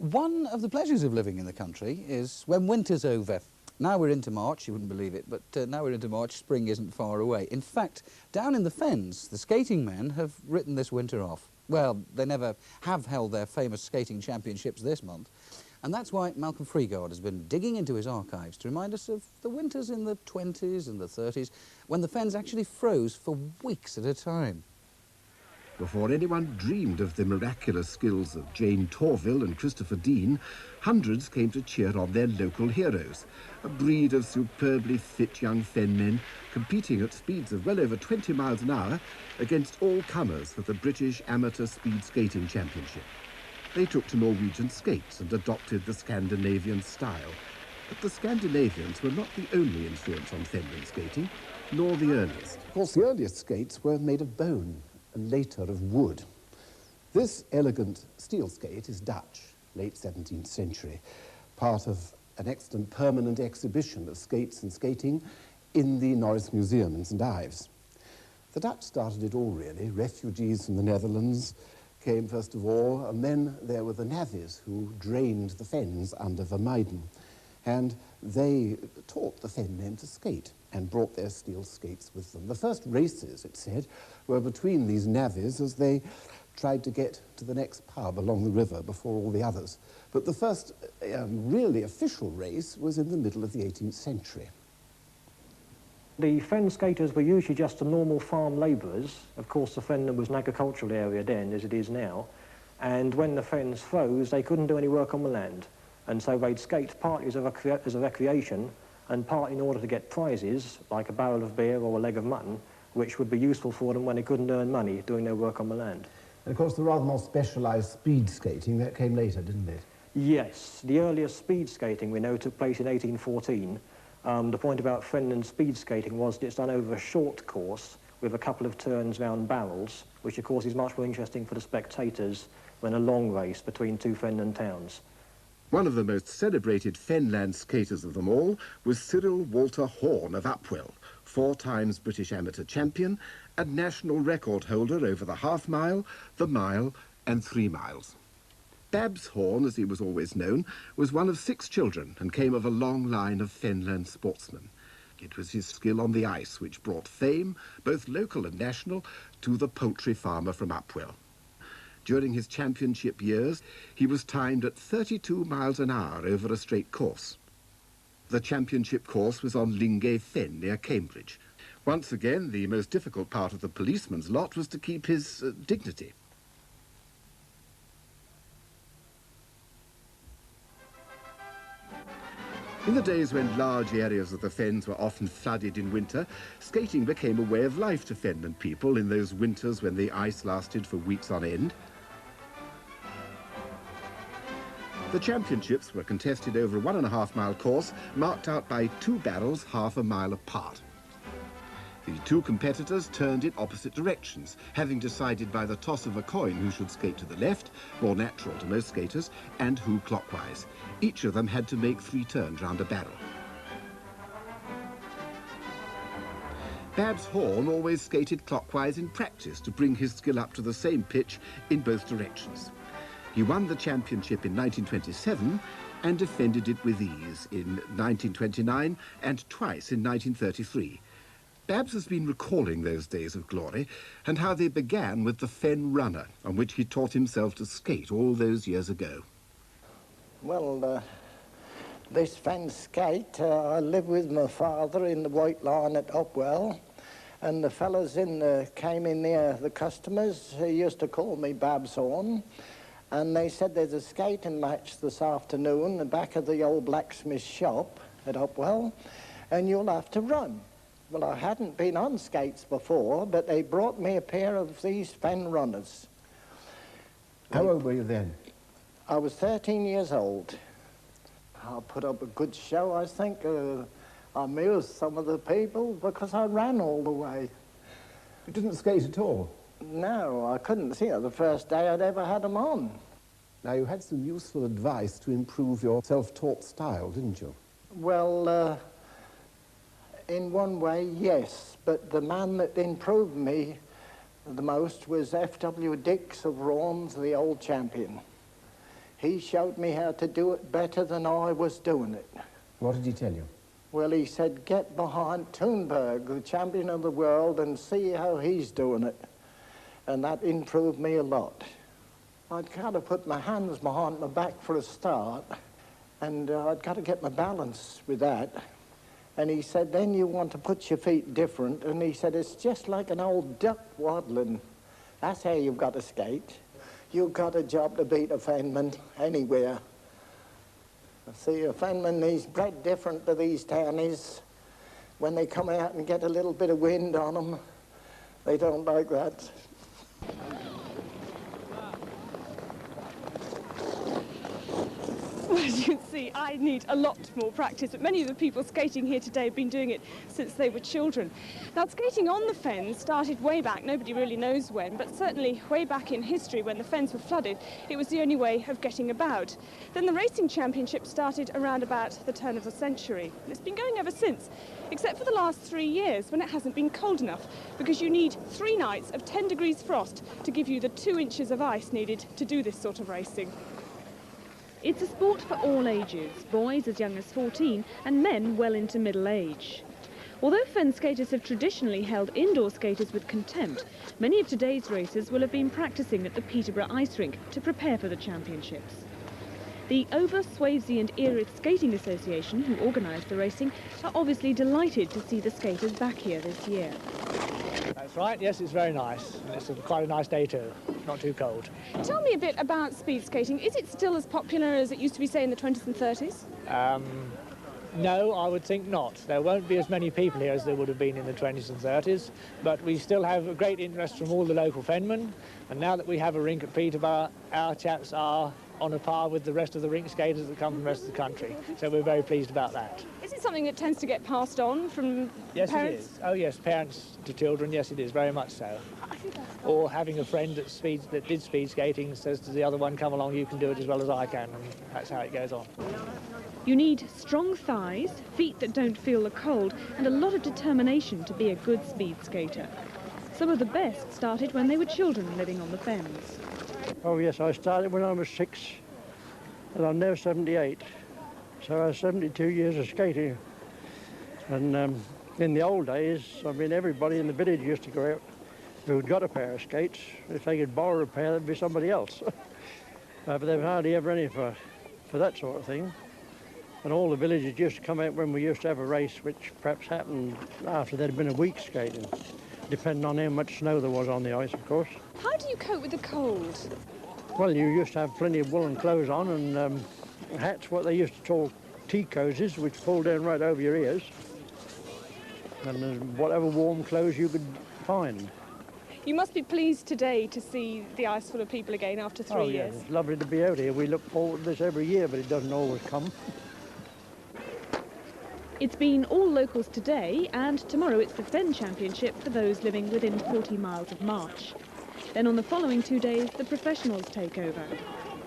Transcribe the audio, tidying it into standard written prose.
One of the pleasures of living in the country is when winter's over. Now we're into March, you wouldn't believe it, but now we're into March, spring isn't far away. In fact, down in the Fens, the skating men have written this winter off. Well, they never have held their famous skating championships this month. And that's why Malcolm Freegard has been digging into his archives to remind us of the winters in the 20s and the 30s, when the Fens actually froze for weeks at a time. Before anyone dreamed of the miraculous skills of Jane Torville and Christopher Dean, hundreds came to cheer on their local heroes, a breed of superbly fit young fen men competing at speeds of well over 20 miles an hour against all comers for the British Amateur Speed Skating Championship. They took to Norwegian skates and adopted the Scandinavian style. But the Scandinavians were not the only influence on Fenland skating, nor the earliest. Of course, the earliest skates were made of bone, and later of wood. This elegant steel skate is Dutch, late 17th century, part of an excellent permanent exhibition of skates and skating in the Norris Museum in St. Ives. The Dutch started it all, really. Refugees from the Netherlands came first of all, and then there were the navvies who drained the fens under Vermuyden, and they taught the fen men to skate and brought their steel skates with them. The first races, it said, were between these navvies as they tried to get to the next pub along the river before all the others. But the first really official race was in the middle of the 18th century. The fen skaters were usually just the normal farm labourers. Of course, the Fenland was an agricultural area then, as it is now. And when the fens froze, they couldn't do any work on the land. And so they'd skate partly as a recreation, and partly in order to get prizes, like a barrel of beer or a leg of mutton, which would be useful for them when they couldn't earn money doing their work on the land. And of course, the rather more specialised speed skating, that came later, didn't it? Yes, the earliest speed skating we know took place in 1814. The point about Fenland speed skating was that it's done over a short course with a couple of turns round barrels, which of course is much more interesting for the spectators than a long race between two Fenland towns. One of the most celebrated Fenland skaters of them all was Cyril Walter Horn of Upwell, 4 times British amateur champion and national record holder over the half-mile, the mile and 3 miles. Babs Horn, as he was always known, was one of 6 children and came of a long line of Fenland sportsmen. It was his skill on the ice which brought fame, both local and national, to the poultry farmer from Upwell. During his championship years, he was timed at 32 miles an hour over a straight course. The championship course was on Lingay Fen near Cambridge. Once again, the most difficult part of the policeman's lot was to keep his dignity. In the days when large areas of the Fens were often flooded in winter, skating became a way of life to Fenland people in those winters when the ice lasted for weeks on end. The championships were contested over a 1.5-mile course marked out by 2 barrels half a mile apart. The 2 competitors turned in opposite directions, having decided by the toss of a coin who should skate to the left, more natural to most skaters, and who clockwise. Each of them had to make 3 turns round a barrel. Babs Horn always skated clockwise in practice to bring his skill up to the same pitch in both directions. He won the championship in 1927 and defended it with ease in 1929 and twice in 1933. Babs has been recalling those days of glory and how they began with the Fen runner, on which he taught himself to skate all those years ago. Well, this Fen skate, I lived with my father in the White Line at Upwell, and the fellas came in there, the customers, who used to call me Babs Horn, and they said there's a skating match this afternoon in the back of the old blacksmith shop at Upwell, and you'll have to run. Well, I hadn't been on skates before, but they brought me a pair of these Fen runners. How old were you then? I was 13 years old. I put up a good show, I think. I amused some of the people because I ran all the way. You didn't skate at all? No, I couldn't see it the first day I'd ever had them on. Now, you had some useful advice to improve your self-taught style, didn't you? Well, in one way, yes, but the man that improved me the most was F.W. Dix of Raunds, the old champion. He showed me how to do it better than I was doing it. What did he tell you? Well, he said, get behind Thunberg, the champion of the world, and see how he's doing it. And that improved me a lot. I'd kind of put my hands behind my back for a start, and I'd got to get my balance with that. And he said, then you want to put your feet different, and he said, it's just like an old duck waddling. That's how you've got to skate. You've got a job to beat a Fenman anywhere. See, a Fenman, he's bred different to these townies. When they come out and get a little bit of wind on them, they don't like that. Well, as you can see, I need a lot more practice, but many of the people skating here today have been doing it since they were children. Now, skating on the Fens started way back, nobody really knows when, but certainly way back in history when the Fens were flooded, it was the only way of getting about. Then the racing championship started around about the turn of the century. And it's been going ever since, except for the last 3 years when it hasn't been cold enough, because you need 3 nights of 10 degrees frost to give you the 2 inches of ice needed to do this sort of racing. It's a sport for all ages, boys as young as 14 and men well into middle age. Although Fen skaters have traditionally held indoor skaters with contempt, many of today's racers will have been practising at the Peterborough ice rink to prepare for the championships. The Over, Swavesey and Erith Skating Association, who organised the racing, are obviously delighted to see the skaters back here this year. That's right, yes, it's very nice. It's quite a nice day too, not too cold. Tell me a bit about speed skating. Is it still as popular as it used to be, say, in the 20s and 30s? No, I would think not. There won't be as many people here as there would have been in the 20s and 30s, but we still have a great interest from all the local Fenmen, and now that we have a rink at Peterborough, our chaps are on a par with the rest of the rink skaters that come from the rest of the country, so we're very pleased about that. Is it something that tends to get passed on from Yes, parents? it is. Oh yes, parents to children, yes it is, very much so. Or having a friend that did speed skating says to the other one, come along, you can do it as well as I can, and that's how it goes on. You need strong thighs, feet that don't feel the cold, and a lot of determination to be a good speed skater. Some of the best started when they were children living on the Fens. Oh yes, I started when I was 6 and I'm now 78. So I have 72 years of skating. And in the old days, I mean, everybody in the village used to go out who'd got a pair of skates. If they could borrow a pair, there'd be somebody else. But there were hardly ever any for that sort of thing. And all the villagers used to come out when we used to have a race, which perhaps happened after there'd been a week skating, depending on how much snow there was on the ice, of course. How do you cope with the cold? Well, you used to have plenty of woolen clothes on and hats, what they used to call tea cozies, which pulled down right over your ears. And whatever warm clothes you could find. You must be pleased today to see the ice full of people again after 3 years. Yeah, it's lovely to be out here. We look forward to this every year, but it doesn't always come. It's been all locals today, and tomorrow it's the Fen Championship for those living within 40 miles of March. Then on the following 2 days, the professionals take over.